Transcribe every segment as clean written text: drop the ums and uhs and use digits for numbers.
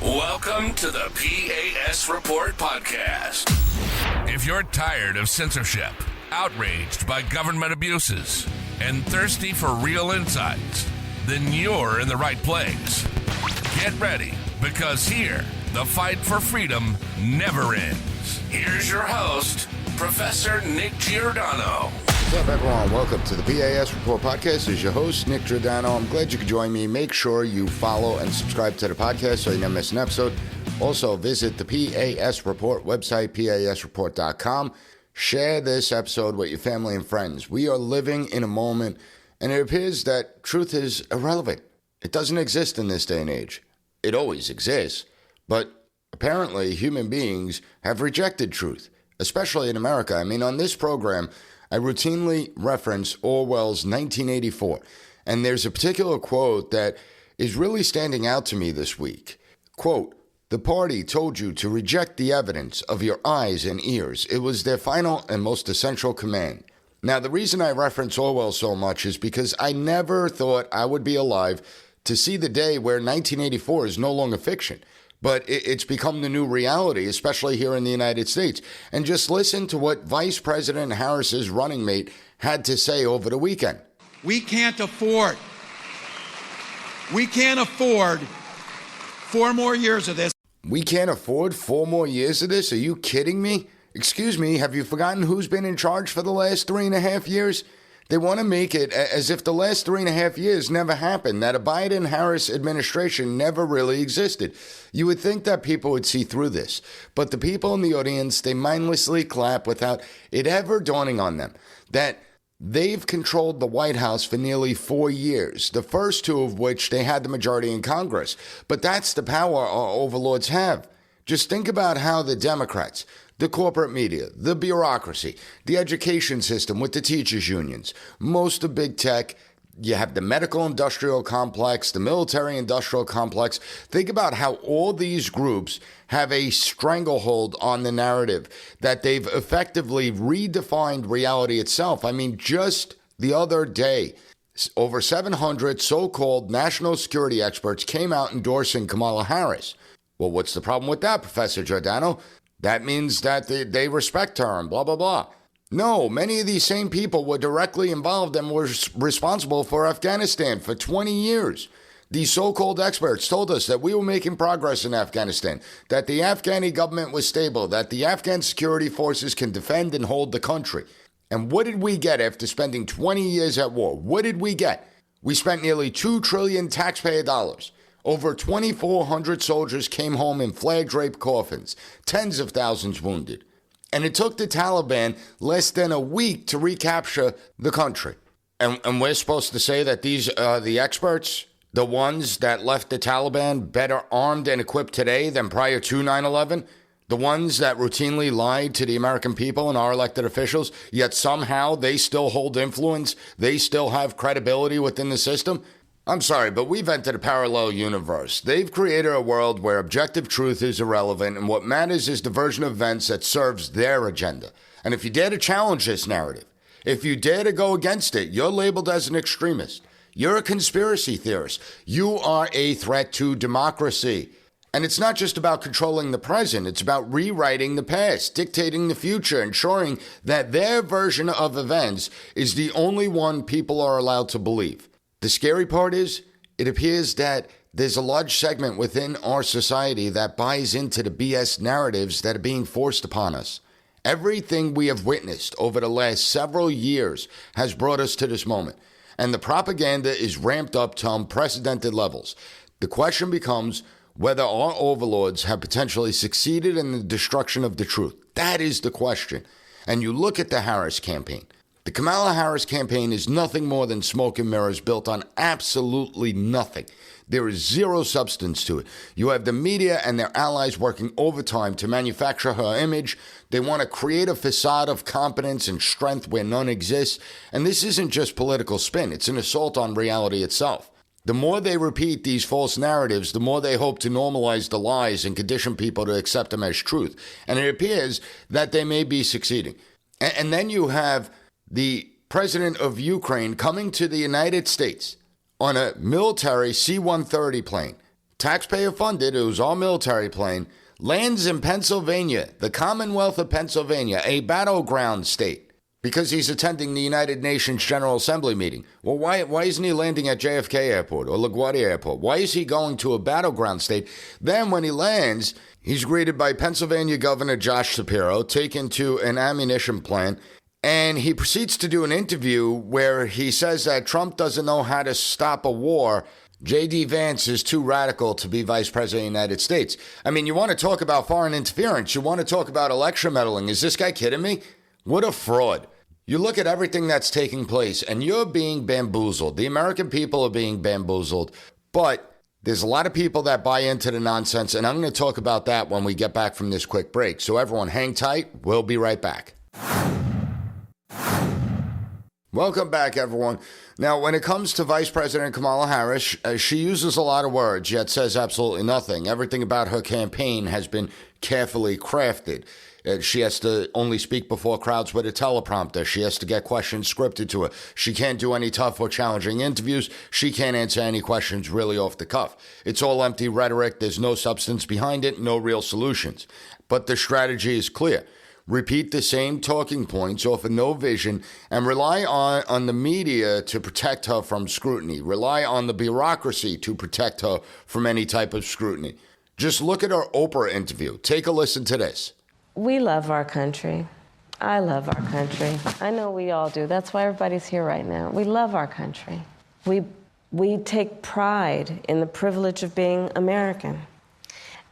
Welcome to the P.A.S. Report podcast. If you're tired of censorship, outraged by government abuses, and thirsty for real insights, then you're in the right place. Get ready, because here, the fight for freedom never ends. Here's your host, Professor Nick Giordano. What's up, everyone? Welcome to the P.A.S. Report podcast. This is your host, Nick Giordano. I'm glad you could join me. Make sure you follow and subscribe to the podcast so you never miss an episode. Also, visit the P.A.S. Report website, pasreport.com. Share this episode with your family and friends. We are living in a moment, and it appears that truth is irrelevant. It doesn't exist in this day and age. It always exists, but apparently human beings have rejected truth, especially in America. I mean, on this program, I routinely reference Orwell's 1984, and there's a particular quote that is really standing out to me this week. Quote, "The party told you to reject the evidence of your eyes and ears. It was their final and most essential command." Now, the reason I reference Orwell so much is because I never thought I would be alive to see the day where 1984 is no longer fiction. But it's become the new reality, especially here in the United States. And just listen to what Vice President Harris's running mate had to say over the weekend. We can't afford 4 more years of this. We can't afford 4 more years of this? Are you kidding me? Excuse me, have you forgotten who's been in charge for the last 3.5 years? They want to make it as if the last 3.5 years never happened, that a Biden-Harris administration never really existed. You would think that people would see through this, but the people in the audience, they mindlessly clap without it ever dawning on them that they've controlled the White House for nearly 4 years, the first 2 of which they had the majority in Congress. But that's the power our overlords have. Just think about how the Democrats, the corporate media, the bureaucracy, the education system with the teachers' unions, most of big tech, you have the medical industrial complex, the military industrial complex. Think about how all these groups have a stranglehold on the narrative, that they've effectively redefined reality itself. I mean, just the other day, over 700 so-called national security experts came out endorsing Kamala Harris. Well, what's the problem with that, Professor Giordano? That means that they respect her and blah, blah, blah. No, many of these same people were directly involved and were responsible for Afghanistan for 20 years. These so-called experts told us that we were making progress in Afghanistan, that the Afghani government was stable, that the Afghan security forces can defend and hold the country. And what did we get after spending 20 years at war? What did we get? We spent nearly $2 trillion taxpayer dollars. Over 2,400 soldiers came home in flag-draped coffins, tens of thousands wounded. And it took the Taliban less than a week to recapture the country. And we're supposed to say that these are the experts, the ones that left the Taliban better armed and equipped today than prior to 9/11? The ones that routinely lied to the American people and our elected officials, yet somehow they still hold influence, they still have credibility within the system? I'm sorry, but we've entered a parallel universe. They've created a world where objective truth is irrelevant, and what matters is the version of events that serves their agenda. And if you dare to challenge this narrative, if you dare to go against it, you're labeled as an extremist. You're a conspiracy theorist. You are a threat to democracy. And it's not just about controlling the present. It's about rewriting the past, dictating the future, ensuring that their version of events is the only one people are allowed to believe. The scary part is, it appears that there's a large segment within our society that buys into the BS narratives that are being forced upon us. Everything we have witnessed over the last several years has brought us to this moment, and the propaganda is ramped up to unprecedented levels. The question becomes whether our overlords have potentially succeeded in the destruction of the truth. That is the question. And you look at the Harris campaign. The Kamala Harris campaign is nothing more than smoke and mirrors built on absolutely nothing. There is zero substance to it. You have the media and their allies working overtime to manufacture her image. They want to create a facade of competence and strength where none exists. And this isn't just political spin. It's an assault on reality itself. The more they repeat these false narratives, the more they hope to normalize the lies and condition people to accept them as truth. And it appears that they may be succeeding. And then you have the president of Ukraine coming to the United States on a military C-130 plane taxpayer funded, it was our military plane, lands in Pennsylvania, the Commonwealth of Pennsylvania, a battleground state, because he's attending the United Nations General Assembly meeting. Well, why isn't he landing at JFK Airport or LaGuardia Airport? Why is he going to a battleground state? Then when he lands, he's greeted by Pennsylvania Governor Josh Shapiro, taken to an ammunition plant, and he proceeds to do an interview where he says that Trump doesn't know how to stop a war. J.D. Vance is too radical to be vice president of the United States. I mean, you want to talk about foreign interference. You want to talk about election meddling. Is this guy kidding me? What a fraud. You look at everything that's taking place and you're being bamboozled. The American people are being bamboozled. But there's a lot of people that buy into the nonsense. And I'm going to talk about that when we get back from this quick break. So everyone hang tight. We'll be right back. Welcome back, everyone. Now, when it comes to Vice President Kamala Harris, she uses a lot of words, yet says absolutely nothing. Everything about her campaign has been carefully crafted. She has to only speak before crowds with a teleprompter. She has to get questions scripted to her. She can't do any tough or challenging interviews. She can't answer any questions really off the cuff. It's all empty rhetoric. There's no substance behind it, no real solutions. But the strategy is clear. Repeat the same talking points, offer no vision, and rely on the media to protect her from scrutiny. Rely on the bureaucracy to protect her from any type of scrutiny. Just look at her Oprah interview. Take a listen to this. We love our country. I love our country. I know we all do. That's why everybody's here right now. We love our country. We take pride in the privilege of being American.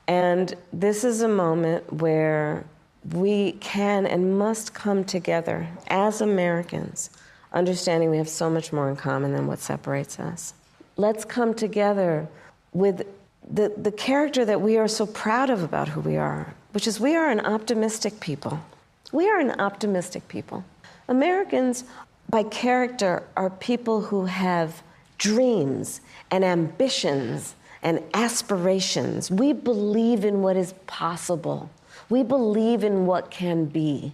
And this is a moment where we can and must come together as Americans, understanding we have so much more in common than what separates us. Let's come together with the character that we are so proud of about who we are, which is we are an optimistic people. We are an optimistic people. Americans, by character, are people who have dreams and ambitions and aspirations. We believe in what is possible. We believe in what can be,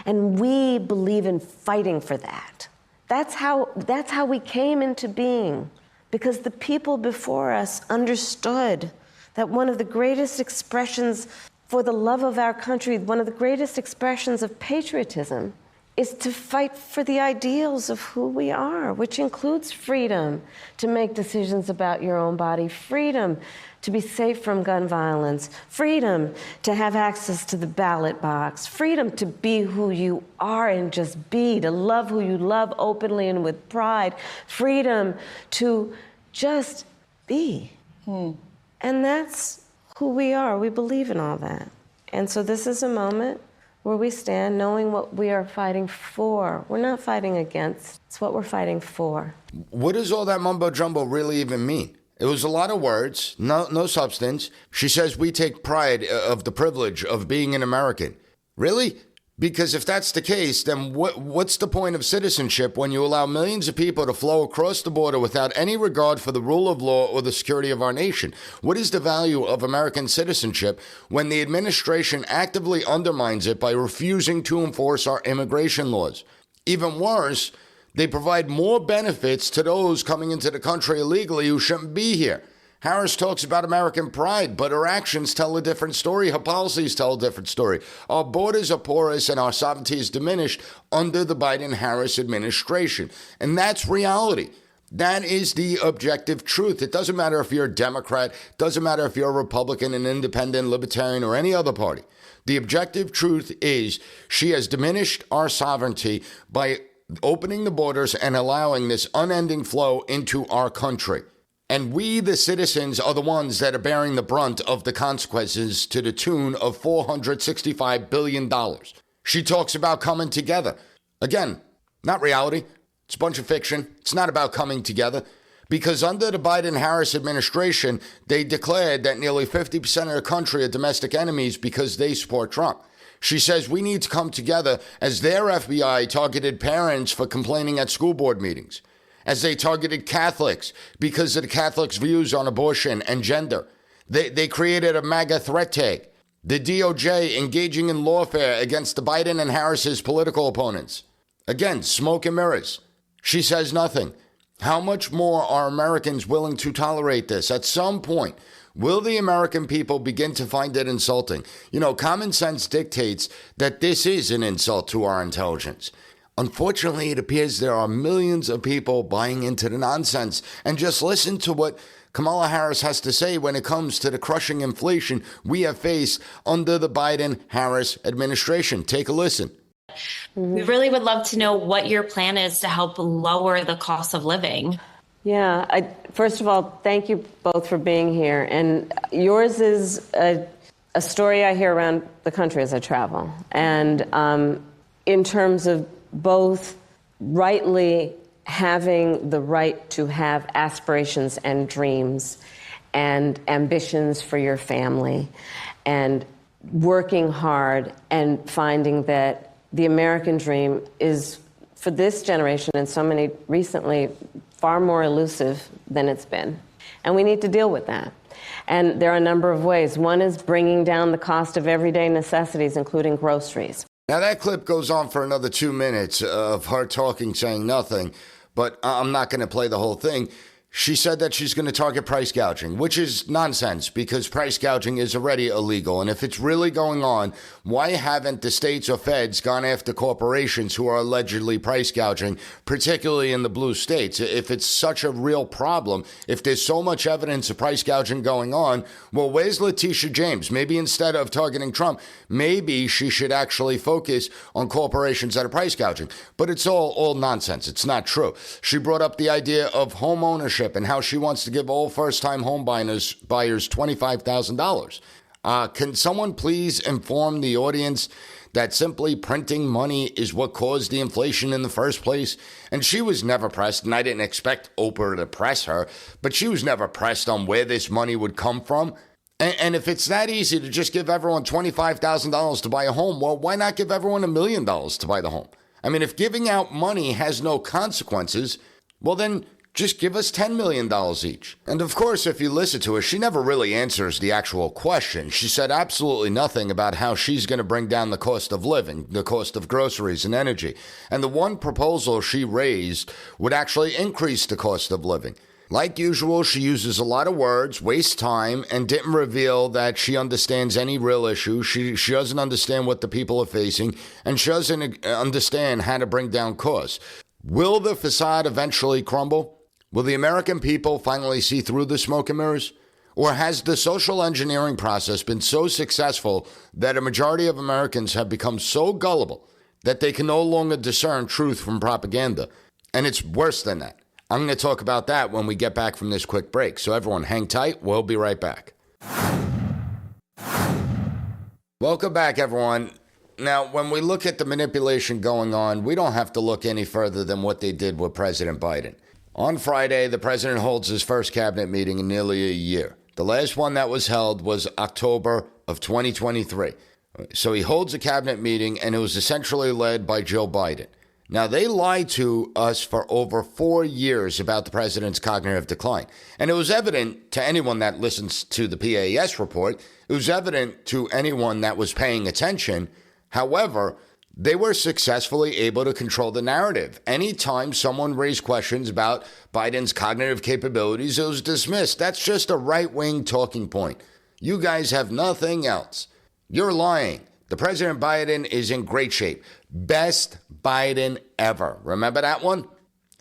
and we believe in fighting for that. That's how we came into being, because the people before us understood that one of the greatest expressions for the love of our country, one of the greatest expressions of patriotism, is to fight for the ideals of who we are, which includes freedom to make decisions about your own body, freedom to be safe from gun violence, freedom to have access to the ballot box, freedom to be who you are and just be, to love who you love openly and with pride, freedom to just be. And that's who we are. We believe in all that. And so this is a moment where we stand knowing what we are fighting for. We're not fighting against, it's what we're fighting for. What does all that mumbo jumbo really even mean? It was a lot of words, no substance. She says we take pride of the privilege of being an American. Really? Because if that's the case, then what's the point of citizenship when you allow millions of people to flow across the border without any regard for the rule of law or the security of our nation? What is the value of American citizenship when the administration actively undermines it by refusing to enforce our immigration laws? Even worse, they provide more benefits to those coming into the country illegally who shouldn't be here. Harris talks about American pride, but her actions tell a different story. Her policies tell a different story. Our borders are porous and our sovereignty is diminished under the Biden-Harris administration. And that's reality. That is the objective truth. It doesn't matter if you're a Democrat, doesn't matter if you're a Republican, an independent, libertarian, or any other party. The objective truth is she has diminished our sovereignty by opening the borders and allowing this unending flow into our country. And we, the citizens, are the ones that are bearing the brunt of the consequences to the tune of $465 billion. She talks about coming together. Again, not reality. It's a bunch of fiction. It's not about coming together. Because under the Biden-Harris administration, they declared that nearly 50% of the country are domestic enemies because they support Trump. She says we need to come together as their FBI targeted parents for complaining at school board meetings, as they targeted Catholics because of the Catholics' views on abortion and gender. They created a MAGA threat tag. The DOJ engaging in lawfare against the Biden and Harris's political opponents. Again, smoke and mirrors. She says nothing. How much more are Americans willing to tolerate this? At some point, Will the American people begin to find it insulting? You know, common sense dictates that this is an insult to our intelligence. Unfortunately, it appears there are millions of people buying into the nonsense. And just listen to what Kamala Harris has to say when it comes to the crushing inflation we have faced under the Biden-Harris administration. Take a listen. We really would love to know what your plan is to help lower the cost of living. Yeah, first of all, thank you both for being here. And yours is a story I hear around the country as I travel. And in terms of both rightly having the right to have aspirations and dreams and ambitions for your family and working hard and finding that the American dream is, for this generation and so many recently, far more elusive than it's been. And we need to deal with that. And there are a number of ways. One is bringing down the cost of everyday necessities, including groceries. Now, that clip goes on for another 2 minutes of her talking, saying nothing, but I'm not going to play the whole thing. She said that she's going to target price gouging, which is nonsense because price gouging is already illegal. And if it's really going on, why haven't the states or feds gone after corporations who are allegedly price gouging, particularly in the blue states? If it's such a real problem, if there's so much evidence of price gouging going on, well, where's Letitia James? Maybe instead of targeting Trump, maybe she should actually focus on corporations that are price gouging. But it's all nonsense. It's not true. She brought up the idea of home ownership and how she wants to give all first-time home buyers $25,000. Can someone please inform the audience that simply printing money is what caused the inflation in the first place? And she was never pressed, and I didn't expect Oprah to press her, but she was never pressed on where this money would come from. And if it's that easy to just give everyone $25,000 to buy a home, well, why not give everyone $1 million to buy the home? I mean, if giving out money has no consequences, well, then just give us $10 million each. And of course, if you listen to her, she never really answers the actual question. She said absolutely nothing about how she's going to bring down the cost of living, the cost of groceries and energy. And the one proposal she raised would actually increase the cost of living. Like usual, she uses a lot of words, wastes time, and didn't reveal that she understands any real issue. She doesn't understand what the people are facing, and she doesn't understand how to bring down costs. Will the facade eventually crumble? Will the American people finally see through the smoke and mirrors? Or has the social engineering process been so successful that a majority of Americans have become so gullible that they can no longer discern truth from propaganda? And it's worse than that. I'm going to talk about that when we get back from this quick break. So everyone hang tight. We'll be right back. Welcome back, everyone. Now, when we look at the manipulation going on, we don't have to look any further than what they did with President Biden. On Friday, the president holds his first cabinet meeting in nearly a year. The last one that was held was October of 2023. So he holds a cabinet meeting, and it was essentially led by Joe Biden. Now, they lied to us for over 4 years about the president's cognitive decline. And it was evident to anyone that listens to the P.A.S. report. It was evident to anyone that was paying attention. However, they were successfully able to control the narrative. Anytime someone raised questions about Biden's cognitive capabilities, it was dismissed. That's just a right-wing talking point. You guys have nothing else. You're lying. The President Biden is in great shape. Best Biden ever. Remember that one?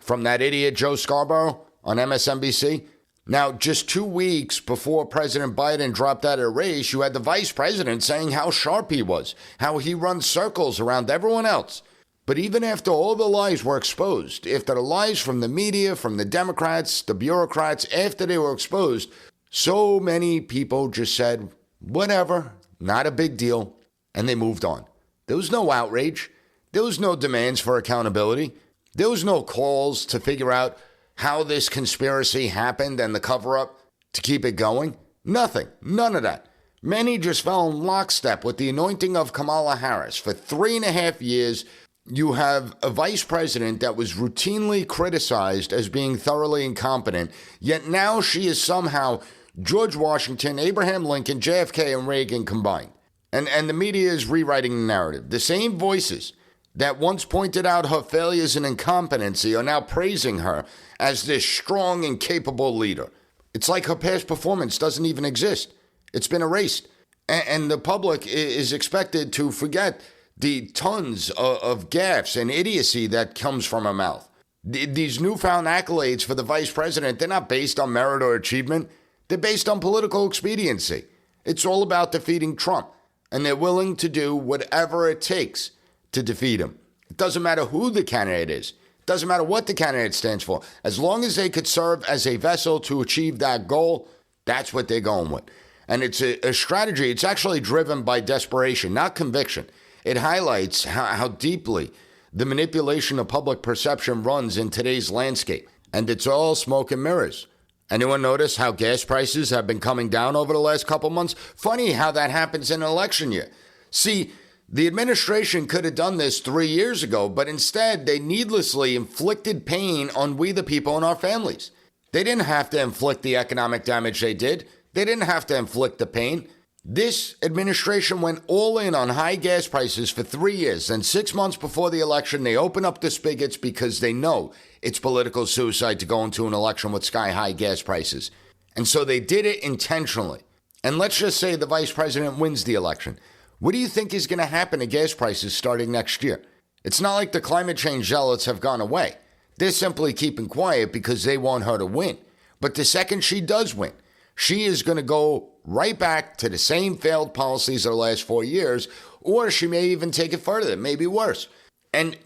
From that idiot Joe Scarborough on MSNBC? Now, just 2 weeks before President Biden dropped out of the race, you had the vice president saying how sharp he was, how he runs circles around everyone else. But even after all the lies were exposed, after the lies from the media, from the Democrats, the bureaucrats, after they were exposed, so many people just said, whatever, not a big deal, and they moved on. There was no outrage. There was no demands for accountability. There was no calls to figure out how this conspiracy happened and the cover-up to keep it going. Nothing. None of that. Many just fell in lockstep with the anointing of Kamala Harris. For 3.5 years, you have a vice president that was routinely criticized as being thoroughly incompetent, yet now she is somehow George Washington, Abraham Lincoln, JFK, and Reagan combined. And the media is rewriting the narrative. The same voices that once pointed out her failures and incompetency are now praising her as this strong and capable leader. It's like her past performance doesn't even exist. It's been erased. And the public is expected to forget the tons of gaffes and idiocy that comes from her mouth. These newfound accolades for the vice president, they're not based on merit or achievement. They're based on political expediency. It's all about defeating Trump. And they're willing to do whatever it takes to defeat him. It doesn't matter who the candidate is. It doesn't matter what the candidate stands for. As long as they could serve as a vessel to achieve that goal, that's what they're going with. And it's a strategy. It's actually driven by desperation, not conviction. It highlights how deeply the manipulation of public perception runs in today's landscape. And it's all smoke and mirrors. Anyone notice how gas prices have been coming down over the last couple months? Funny how that happens in an election year. See, the administration could have done this 3 years ago, but instead they needlessly inflicted pain on we the people and our families. They didn't have to inflict the economic damage they did. They didn't have to inflict the pain. This administration went all in on high gas prices for 3 years. And 6 months before the election, they open up the spigots because they know it's political suicide to go into an election with sky-high gas prices. And so they did it intentionally. And let's just say the vice president wins the election. What do you think is going to happen to gas prices starting next year? It's not like the climate change zealots have gone away. They're simply keeping quiet because they want her to win. But the second she does win, she is going to go right back to the same failed policies of the last 4 years, or she may even take it further, maybe worse. And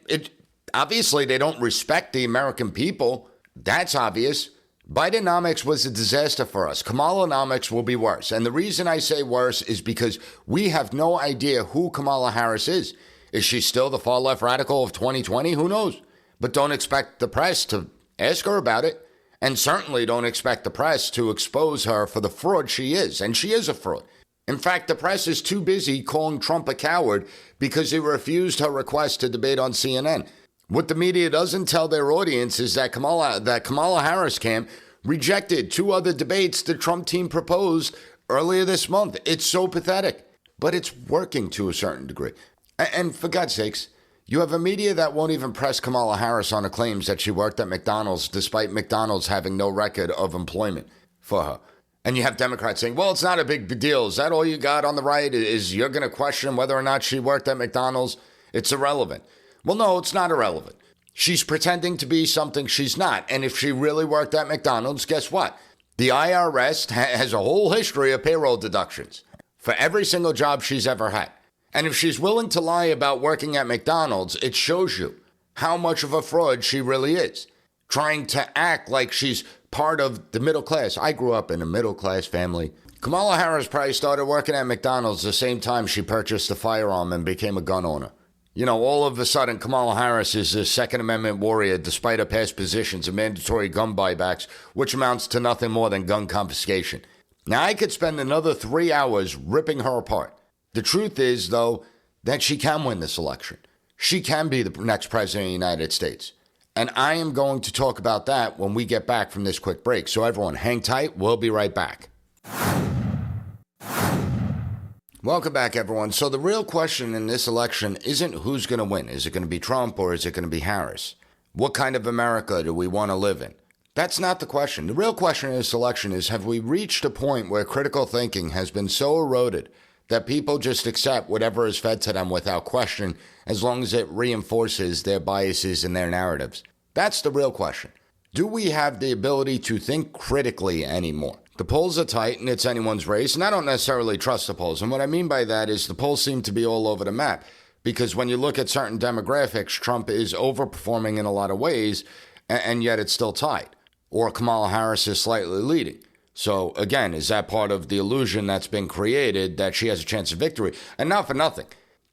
obviously they don't respect the American people. That's obvious. Bidenomics was a disaster for us. Kamalanomics will be worse. And the reason I say worse is because we have no idea who Kamala Harris is. Is she still the far left radical of 2020? Who knows? But don't expect the press to ask her about it. And certainly don't expect the press to expose her for the fraud she is. And she is a fraud. In fact, the press is too busy calling Trump a coward because he refused her request to debate on CNN. What the media doesn't tell their audience is that Kamala Harris camp rejected 2 other debates the Trump team proposed earlier this month. It's so pathetic, but it's working to a certain degree. And for God's sakes, you have a media that won't even press Kamala Harris on the claims that she worked at McDonald's, despite McDonald's having no record of employment for her. And you have Democrats saying, well, it's not a big deal. Is that all you got on the right? Is you're going to question whether or not she worked at McDonald's? It's irrelevant. Well, no, it's not irrelevant. She's pretending to be something she's not. And if she really worked at McDonald's, guess what? The IRS has a whole history of payroll deductions for every single job she's ever had. And if she's willing to lie about working at McDonald's, it shows you how much of a fraud she really is. Trying to act like she's part of the middle class. I grew up in a middle class family. Kamala Harris probably started working at McDonald's the same time she purchased a firearm and became a gun owner. You know, all of a sudden, Kamala Harris is a Second Amendment warrior despite her past positions of mandatory gun buybacks, which amounts to nothing more than gun confiscation. Now, I could spend another 3 hours ripping her apart. The truth is, though, that she can win this election. She can be the next president of the United States. And I am going to talk about that when we get back from this quick break. So everyone, hang tight. We'll be right back. Welcome back, everyone. So the real question in this election isn't who's going to win. Is it going to be Trump or is it going to be Harris? What kind of America do we want to live in? That's not the question. The real question in this election is, have we reached a point where critical thinking has been so eroded that people just accept whatever is fed to them without question, as long as it reinforces their biases and their narratives? That's the real question. Do we have the ability to think critically anymore? The polls are tight and it's anyone's race, and I don't necessarily trust the polls. And what I mean by that is the polls seem to be all over the map, because when you look at certain demographics, Trump is overperforming in a lot of ways, and yet it's still tied. Or Kamala Harris is slightly leading. So again, is that part of the illusion that's been created that she has a chance of victory? And not for nothing.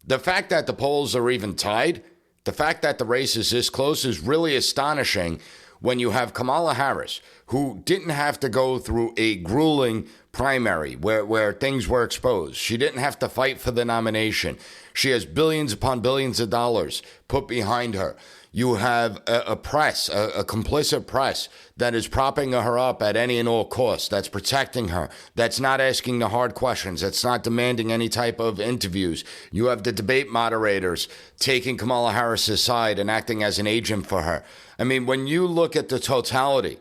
The fact that the polls are even tied, the fact that the race is this close is really astonishing when you have Kamala Harris, who didn't have to go through a grueling primary where things were exposed. She didn't have to fight for the nomination. She has billions upon billions of dollars put behind her. You have a press, a complicit press that is propping her up at any and all costs, that's protecting her, that's not asking the hard questions, that's not demanding any type of interviews. You have the debate moderators taking Kamala Harris's side and acting as an agent for her. I mean, when you look at the totality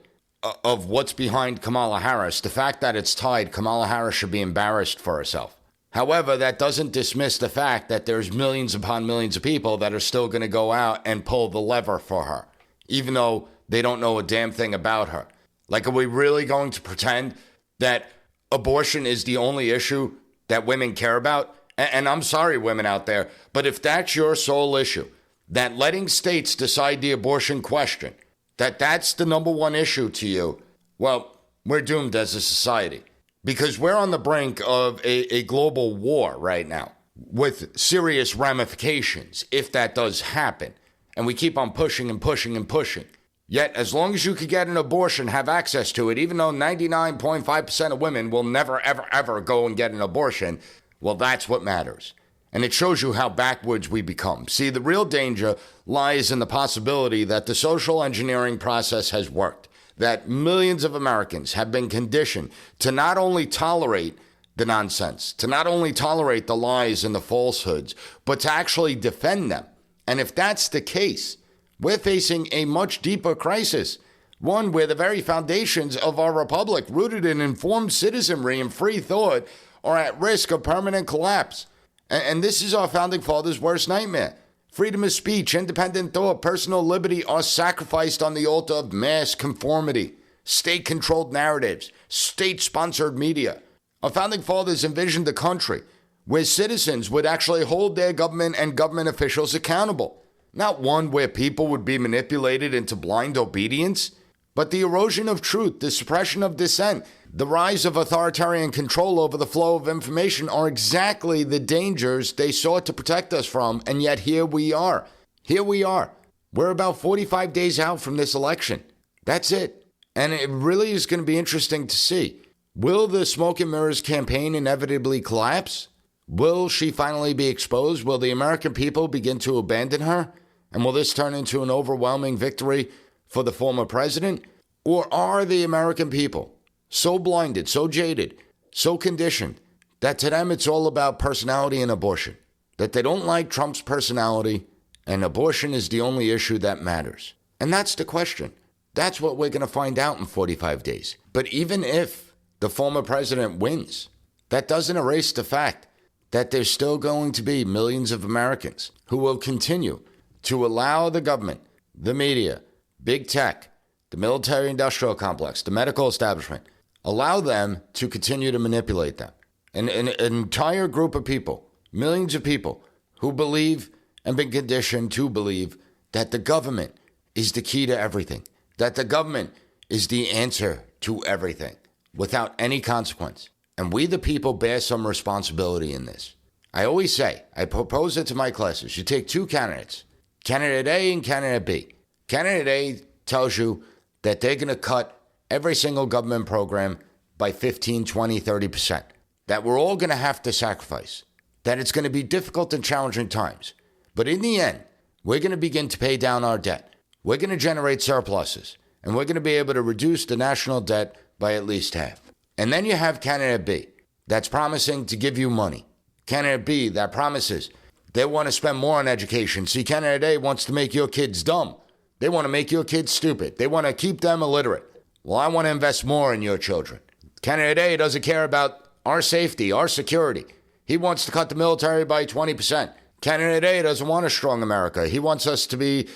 of what's behind Kamala Harris. The fact that it's tied, Kamala Harris should be embarrassed for herself. However, that doesn't dismiss the fact that there's millions upon millions of people that are still going to go out and pull the lever for her, even though they don't know a damn thing about her. Like, are we really going to pretend that abortion is the only issue that women care about? And I'm sorry, women out there, but if that's your sole issue, that letting states decide the abortion question, that's the number one issue to you, well, we're doomed as a society. Because we're on the brink of a global war right now with serious ramifications if that does happen. And we keep on pushing and pushing and pushing. Yet, as long as you could get an abortion, have access to it, even though 99.5% of women will never, ever, ever go and get an abortion, well, that's what matters. And it shows you how backwards we become. See, the real danger lies in the possibility that the social engineering process has worked, that millions of Americans have been conditioned to not only tolerate the nonsense, to not only tolerate the lies and the falsehoods, but to actually defend them. And if that's the case, we're facing a much deeper crisis, one where the very foundations of our republic, rooted in informed citizenry and free thought, are at risk of permanent collapse. And this is our founding fathers' worst nightmare. Freedom of speech, independent thought, personal liberty are sacrificed on the altar of mass conformity, state-controlled narratives, state-sponsored media. Our founding fathers envisioned a country where citizens would actually hold their government and government officials accountable. Not one where people would be manipulated into blind obedience, but the erosion of truth, the suppression of dissent, the rise of authoritarian control over the flow of information are exactly the dangers they sought to protect us from. And yet here we are. Here we are. We're about 45 days out from this election. That's it. And it really is going to be interesting to see. Will the smoke and mirrors campaign inevitably collapse? Will she finally be exposed? Will the American people begin to abandon her? And will this turn into an overwhelming victory for the former president? Or are the American people so blinded, so jaded, so conditioned that to them it's all about personality and abortion, that they don't like Trump's personality and abortion is the only issue that matters? And that's the question. That's what we're going to find out in 45 days. But even if the former president wins, that doesn't erase the fact that there's still going to be millions of Americans who will continue to allow the government, the media, big tech, the military-industrial complex, the medical establishment, allow them to continue to manipulate them. An entire group of people, millions of people, who believe and been conditioned to believe that the government is the key to everything, that the government is the answer to everything without any consequence. And we, the people, bear some responsibility in this. I always say, I propose it to my classes, you take two candidates, candidate A and candidate B. Candidate A tells you that they're going to cut every single government program by 15, 20, 30%, that we're all going to have to sacrifice, that it's going to be difficult and challenging times. But in the end, we're going to begin to pay down our debt. We're going to generate surpluses, and we're going to be able to reduce the national debt by at least half. And then you have candidate B that's promising to give you money. Candidate B that promises they want to spend more on education. See, candidate A wants to make your kids dumb. They want to make your kids stupid. They want to keep them illiterate. Well, I want to invest more in your children. Candidate A doesn't care about our safety, our security. He wants to cut the military by 20%. Candidate A doesn't want a strong America. He wants us to be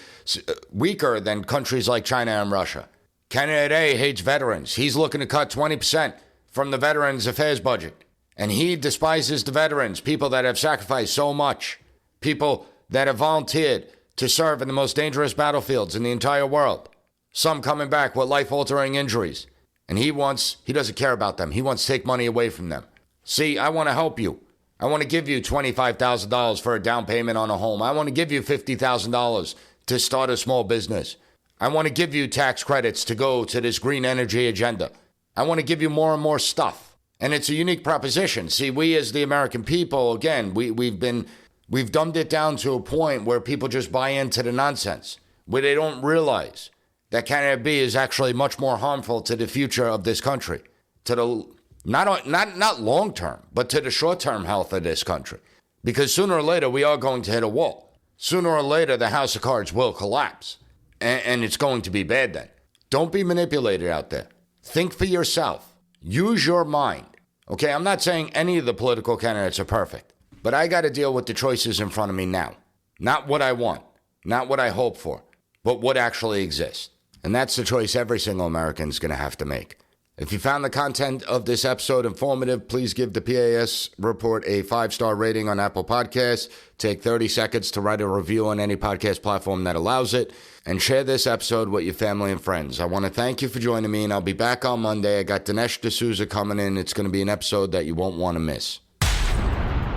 weaker than countries like China and Russia. Candidate A hates veterans. He's looking to cut 20% from the Veterans Affairs budget. And he despises the veterans, people that have sacrificed so much, people that have volunteered to serve in the most dangerous battlefields in the entire world. Some coming back with life-altering injuries. And he doesn't care about them. He wants to take money away from them. See, I want to help you. I want to give you $25,000 for a down payment on a home. I want to give you $50,000 to start a small business. I want to give you tax credits to go to this green energy agenda. I want to give you more and more stuff. And it's a unique proposition. See, we as the American people, again, we've dumbed it down to a point where people just buy into the nonsense, where they don't realize that candidate B is actually much more harmful to the future of this country, to the not long term, but to the short term health of this country. Because sooner or later we are going to hit a wall. Sooner or later the house of cards will collapse, and it's going to be bad then. Don't be manipulated out there. Think for yourself. Use your mind. Okay, I'm not saying any of the political candidates are perfect, but I got to deal with the choices in front of me now. Not what I want, not what I hope for, but what actually exists. And that's the choice every single American is going to have to make. If you found the content of this episode informative, please give the P.A.S. report a 5-star rating on Apple Podcasts. Take 30 seconds to write a review on any podcast platform that allows it. And share this episode with your family and friends. I want to thank you for joining me, and I'll be back on Monday. I got Dinesh D'Souza coming in. It's going to be an episode that you won't want to miss.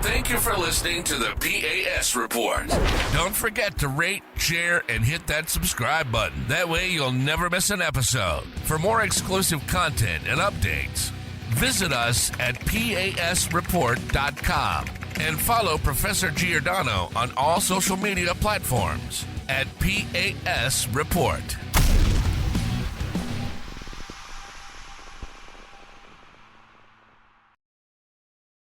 Thank you for listening to the P.A.S. Report. Don't forget to rate, share, and hit that subscribe button. That way you'll never miss an episode. For more exclusive content and updates, visit us at PASreport.com and follow Professor Giordano on all social media platforms at P.A.S. Report.